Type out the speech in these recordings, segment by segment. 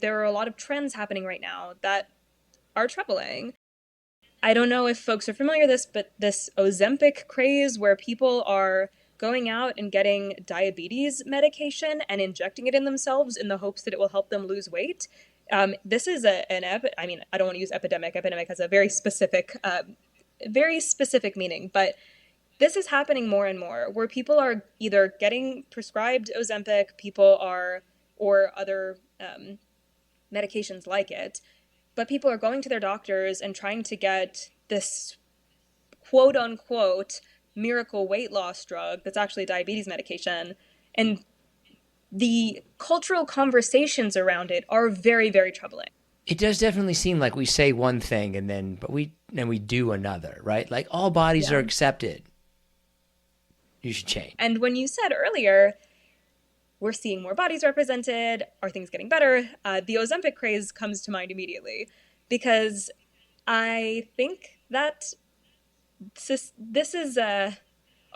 There are a lot of trends happening right now that are troubling. I don't know if folks are familiar with this, but this Ozempic craze where people are going out and getting diabetes medication and injecting it in themselves in the hopes that it will help them lose weight. This is I mean, I don't want to use epidemic. Epidemic has a very specific meaning, but this is happening more and more where people are either getting prescribed Ozempic, or other medications like it, but people are going to their doctors and trying to get this quote unquote miracle weight loss drug that's actually a diabetes medication. And the cultural conversations around it are very, very troubling. It does definitely seem like we say one thing but we do another, right? Like all bodies Yeah. are accepted. You should change. And when you said earlier, we're seeing more bodies represented, are things getting better? The Ozempic craze comes to mind immediately because I think that this is a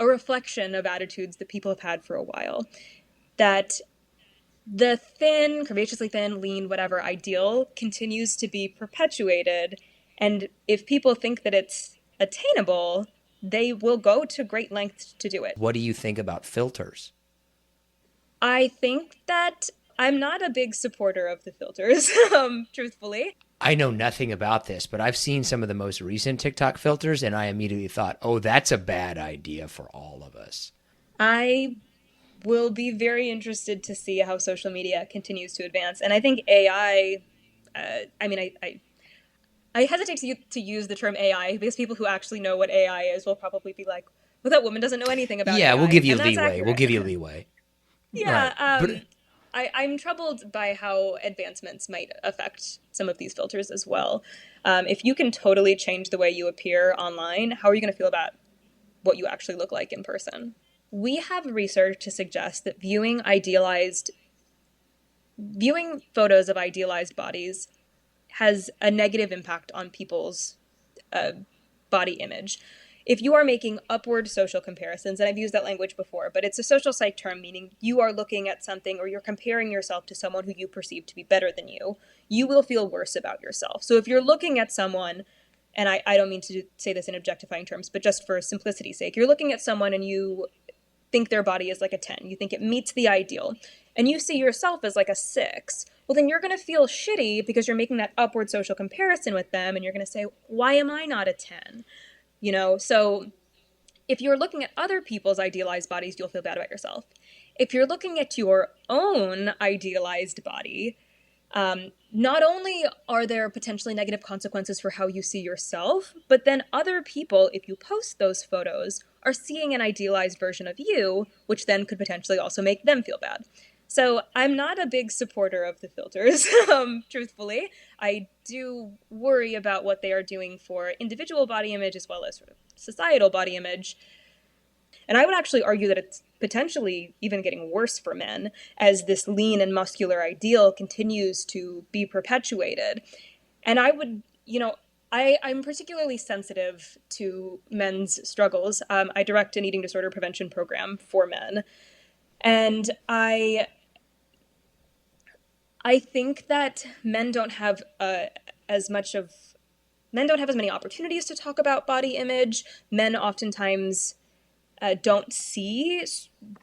reflection of attitudes that people have had for a while. That the thin, curvaceously thin, lean, whatever ideal continues to be perpetuated. And if people think that it's attainable, they will go to great lengths to do it. What do you think about filters? I think that I'm not a big supporter of the filters, truthfully. I know nothing about this, but I've seen some of the most recent TikTok filters, and I immediately thought, oh, that's a bad idea for all of us. I will be very interested to see how social media continues to advance. And I think AI, I hesitate to use the term AI because people who actually know what AI is will probably be like, well, that woman doesn't know anything about Yeah, AI. we'll give you And that's leeway. accurate. We'll give you leeway. Yeah, Right. But I'm troubled by how advancements might affect some of these filters as well. If you can totally change the way you appear online, how are you going to feel about what you actually look like in person? We have research to suggest that viewing photos of idealized bodies has a negative impact on people's body image. If you are making upward social comparisons, and I've used that language before, but it's a social psych term, meaning you are looking at something or you're comparing yourself to someone who you perceive to be better than you will feel worse about yourself. So if you're looking at someone, and I don't mean to say this in objectifying terms, but just for simplicity's sake, you're looking at someone and you think their body is like a 10, you think it meets the ideal, and you see yourself as like a 6, well, then you're going to feel shitty because you're making that upward social comparison with them, and you're going to say, why am I not a 10? So if you're looking at other people's idealized bodies, you'll feel bad about yourself. If you're looking at your own idealized body, not only are there potentially negative consequences for how you see yourself, but then other people, if you post those photos, are seeing an idealized version of you, which then could potentially also make them feel bad. So I'm not a big supporter of the filters, truthfully. I do worry about what they are doing for individual body image as well as sort of societal body image. And I would actually argue that it's potentially even getting worse for men as this lean and muscular ideal continues to be perpetuated. And I would, I'm particularly sensitive to men's struggles. I direct an eating disorder prevention program for men. And I think that men don't have as many opportunities to talk about body image. Men oftentimes don't see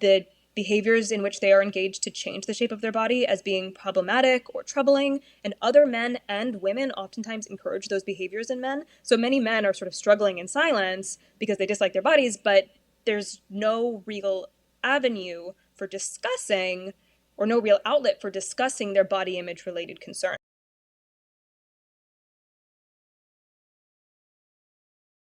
the behaviors in which they are engaged to change the shape of their body as being problematic or troubling, and other men and women oftentimes encourage those behaviors in men. So many men are sort of struggling in silence because they dislike their bodies, but there's no real avenue for discussing or no real outlet for discussing their body image related concerns.